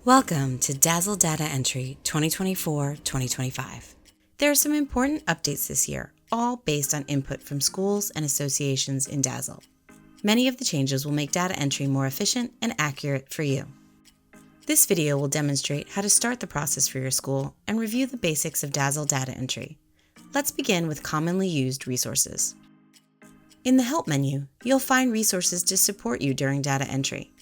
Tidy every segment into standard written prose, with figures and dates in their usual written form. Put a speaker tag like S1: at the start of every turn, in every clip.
S1: Welcome to DASL Data Entry 2024-2025. There are some important updates this year, all based on input from schools and associations in DASL. Many of the changes will make data entry more efficient and accurate for you. This video will demonstrate how to start the process for your school and review the basics of DASL data entry. Let's begin with commonly used resources. In the Help menu, you'll find resources to support you during data entry.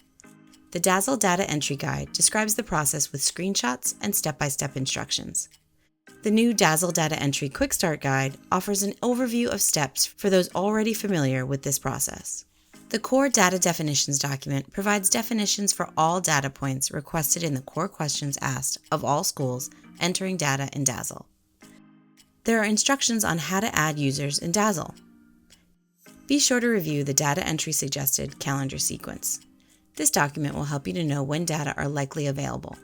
S1: The DASL Data Entry Guide describes the process with screenshots and step-by-step instructions. The new DASL Data Entry Quick Start Guide offers an overview of steps for those already familiar with this process. The Core Data Definitions document provides definitions for all data points requested in the core questions asked of all schools entering data in DASL. There are instructions on how to add users in DASL. Be sure to review the Data Entry Suggested calendar sequence. This document will help you to know when data are likely available.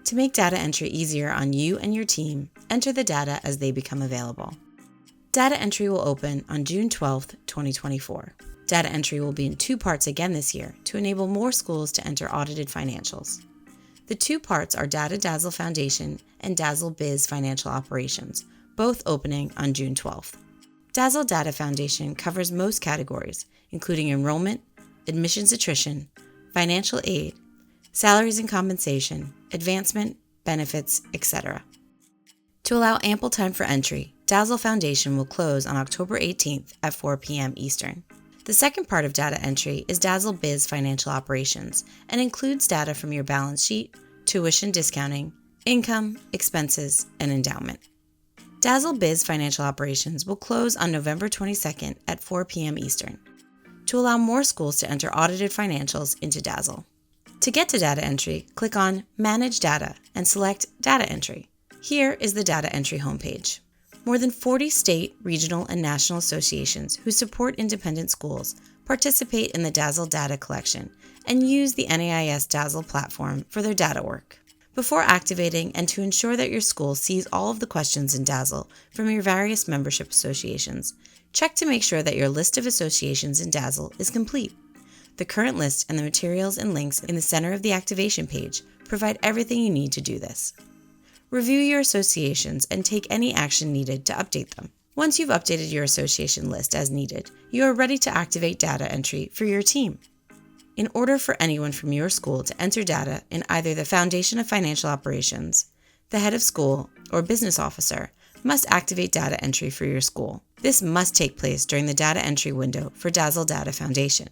S1: To make data entry easier on you and your team, enter the data as they become available. Data entry will open on June 12, 2024. Data entry will be in two parts again this year to enable more schools to enter audited financials. The two parts are Data DASL Foundation and DASL Biz Financial Operations, both opening on June 12th. DASL Data Foundation covers most categories, including enrollment, admissions attrition, financial aid, salaries and compensation, advancement, benefits, etc. To allow ample time for entry, DASL Foundation will close on October 18th at 4 p.m. Eastern. The second part of data entry is DASL Biz Financial Operations and includes data from your balance sheet, tuition discounting, income, expenses, and endowment. DASL Biz Financial Operations will close on November 22nd at 4 p.m. Eastern. To allow more schools to enter audited financials into DASL. To get to data entry, click on Manage Data and select Data Entry. Here is the data entry homepage. More than 40 state, regional, and national associations who support independent schools participate in the DASL data collection and use the NAIS DASL platform for their data work. Before activating and to ensure that your school sees all of the questions in DASL from your various membership associations, check to make sure that your list of associations in DASL is complete. The current list and the materials and links in the center of the activation page provide everything you need to do this. Review your associations and take any action needed to update them. Once you've updated your association list as needed, you are ready to activate data entry for your team. In order for anyone from your school to enter data in either the Foundation of Financial Operations, the head of school, or business officer, must activate data entry for your school. This must take place during the data entry window for DASL Data Foundation.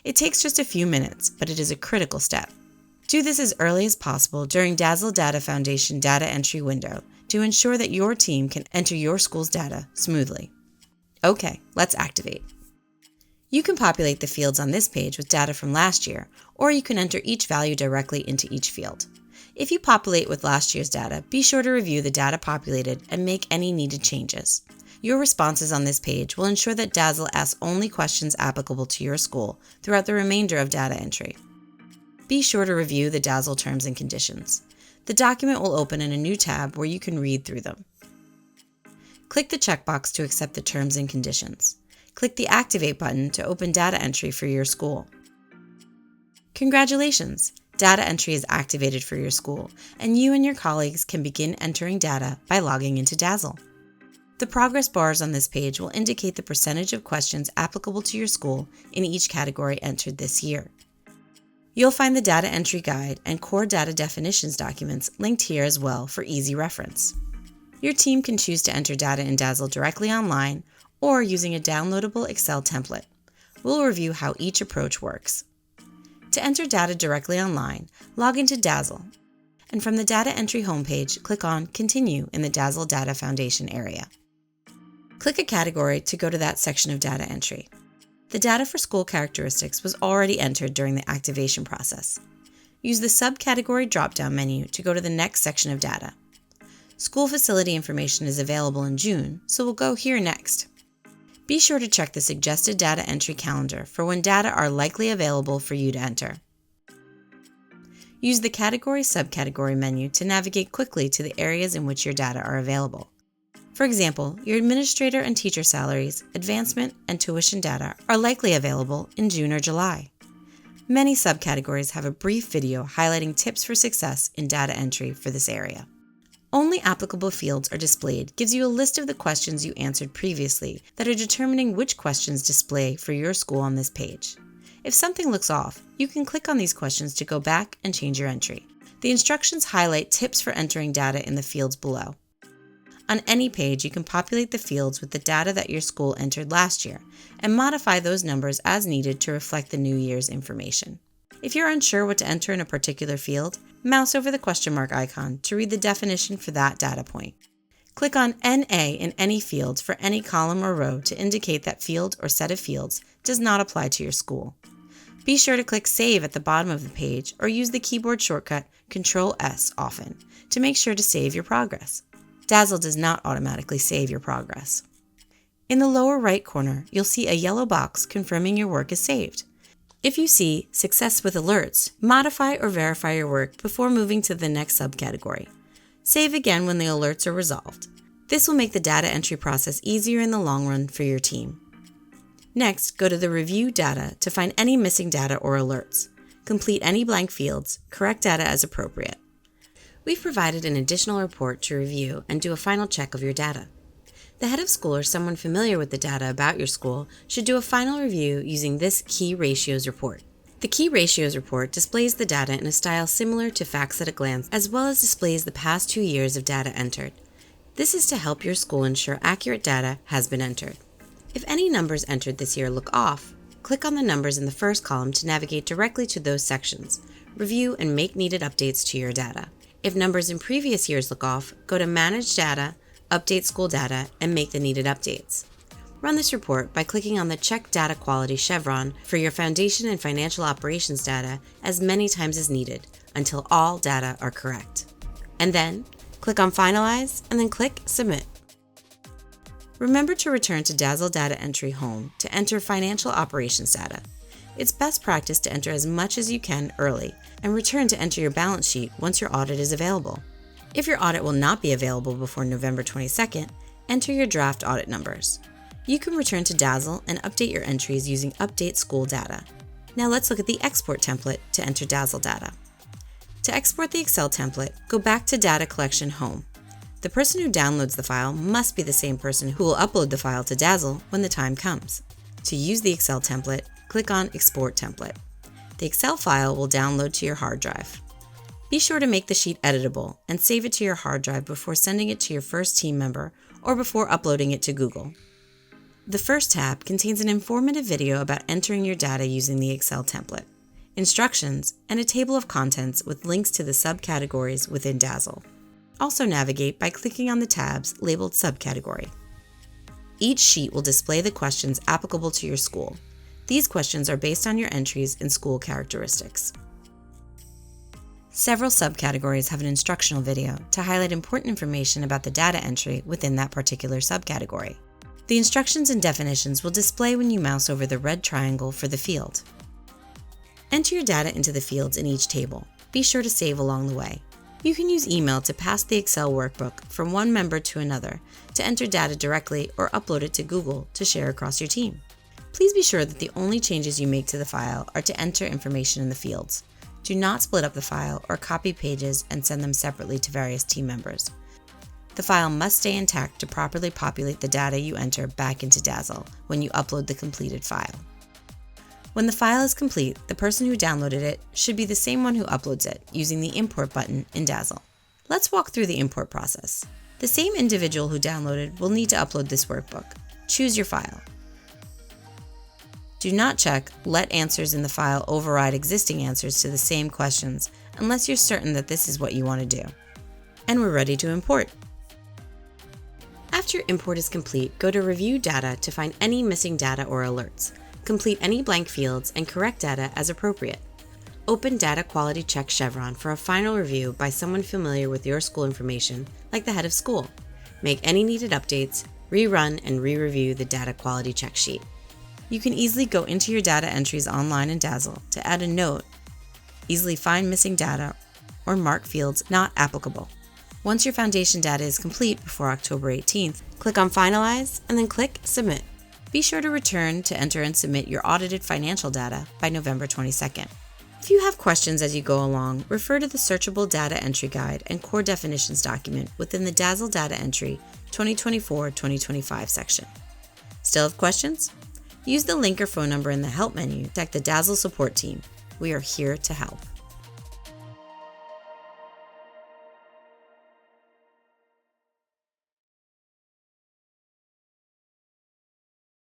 S1: It takes just a few minutes, but it is a critical step. Do this as early as possible during DASL Data Foundation data entry window to ensure that your team can enter your school's data smoothly. Okay, let's activate. You can populate the fields on this page with data from last year, or you can enter each value directly into each field. If you populate with last year's data, be sure to review the data populated and make any needed changes. Your responses on this page will ensure that DASL asks only questions applicable to your school throughout the remainder of data entry. Be sure to review the DASL terms and conditions. The document will open in a new tab where you can read through them. Click the checkbox to accept the terms and conditions. Click the Activate button to open data entry for your school. Congratulations! Data entry is activated for your school, and you and your colleagues can begin entering data by logging into DASL. The progress bars on this page will indicate the percentage of questions applicable to your school in each category entered this year. You'll find the Data Entry Guide and Core Data Definitions documents linked here as well for easy reference. Your team can choose to enter data in DASL directly online or using a downloadable Excel template. We'll review how each approach works. To enter data directly online, log into DASL, and from the Data Entry homepage, click on Continue in the DASL Data Foundation area. Click a category to go to that section of data entry. The data for school characteristics was already entered during the activation process. Use the subcategory drop-down menu to go to the next section of data. School facility information is available in June, so we'll go here next. Be sure to check the suggested data entry calendar for when data are likely available for you to enter. Use the Category/Subcategory menu to navigate quickly to the areas in which your data are available. For example, your administrator and teacher salaries, advancement, and tuition data are likely available in June or July. Many subcategories have a brief video highlighting tips for success in data entry for this area. Only applicable fields are displayed gives you a list of the questions you answered previously that are determining which questions display for your school on this page. If something looks off, you can click on these questions to go back and change your entry. The instructions highlight tips for entering data in the fields below. On any page, you can populate the fields with the data that your school entered last year and modify those numbers as needed to reflect the new year's information. If you're unsure what to enter in a particular field, mouse over the question mark icon to read the definition for that data point. Click on NA in any fields for any column or row to indicate that field or set of fields does not apply to your school. Be sure to click Save at the bottom of the page or use the keyboard shortcut Ctrl+S often to make sure to save your progress. DASL does not automatically save your progress. In the lower right corner, you'll see a yellow box confirming your work is saved. If you see Success with Alerts, modify or verify your work before moving to the next subcategory. Save again when the alerts are resolved. This will make the data entry process easier in the long run for your team. Next, go to the Review Data to find any missing data or alerts. Complete any blank fields, correct data as appropriate. We've provided an additional report to review and do a final check of your data. The head of school or someone familiar with the data about your school should do a final review using this Key Ratios report. The Key Ratios report displays the data in a style similar to Facts at a Glance, as well as displays the past 2 years of data entered. This is to help your school ensure accurate data has been entered. If any numbers entered this year look off, click on the numbers in the first column to navigate directly to those sections, review and make needed updates to your data. If numbers in previous years look off, go to Manage Data, Update School Data, and make the needed updates. Run this report by clicking on the Check Data Quality chevron for your foundation and financial operations data as many times as needed until all data are correct. And then, click on Finalize and then click Submit. Remember to return to DASL Data Entry Home to enter financial operations data. It's best practice to enter as much as you can early and return to enter your balance sheet once your audit is available. If your audit will not be available before November 22nd, enter your draft audit numbers. You can return to DASL and update your entries using Update School Data. Now let's look at the Export template to enter DASL data. To export the Excel template, go back to Data Collection Home. The person who downloads the file must be the same person who will upload the file to DASL when the time comes. To use the Excel template, click on Export Template. The Excel file will download to your hard drive. Be sure to make the sheet editable and save it to your hard drive before sending it to your first team member or before uploading it to Google. The first tab contains an informative video about entering your data using the Excel template, instructions, and a table of contents with links to the subcategories within DASL. Also navigate by clicking on the tabs labeled Subcategory. Each sheet will display the questions applicable to your school. These questions are based on your entries and school characteristics. Several subcategories have an instructional video to highlight important information about the data entry within that particular subcategory. The instructions and definitions will display when you mouse over the red triangle for the field. Enter your data into the fields in each table. Be sure to save along the way. You can use email to pass the Excel workbook from one member to another to enter data directly or upload it to Google to share across your team. Please be sure that the only changes you make to the file are to enter information in the fields. Do not split up the file or copy pages and send them separately to various team members. The file must stay intact to properly populate the data you enter back into DASL when you upload the completed file. When the file is complete, the person who downloaded it should be the same one who uploads it using the Import button in DASL. Let's walk through the import process. The same individual who downloaded will need to upload this workbook. Choose your file. Do not check Let answers in the file override existing answers to the same questions unless you're certain that this is what you want to do. And we're ready to import. After your import is complete, go to Review Data to find any missing data or alerts. Complete any blank fields and correct data as appropriate. Open Data Quality Check chevron for a final review by someone familiar with your school information, like the head of school. Make any needed updates, rerun and re-review the Data Quality Check sheet. You can easily go into your data entries online in DASL to add a note, easily find missing data, or mark fields not applicable. Once your foundation data is complete before October 18th, click on Finalize and then click Submit. Be sure to return to enter and submit your audited financial data by November 22nd. If you have questions as you go along, refer to the Searchable Data Entry Guide and Core Definitions document within the DASL Data Entry 2024-2025 section. Still have questions? Use the link or phone number in the Help menu to contact the DASL support team. We are here to help.